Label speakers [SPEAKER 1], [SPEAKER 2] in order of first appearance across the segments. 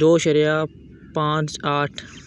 [SPEAKER 1] $2.58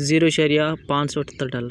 [SPEAKER 1] $0.578.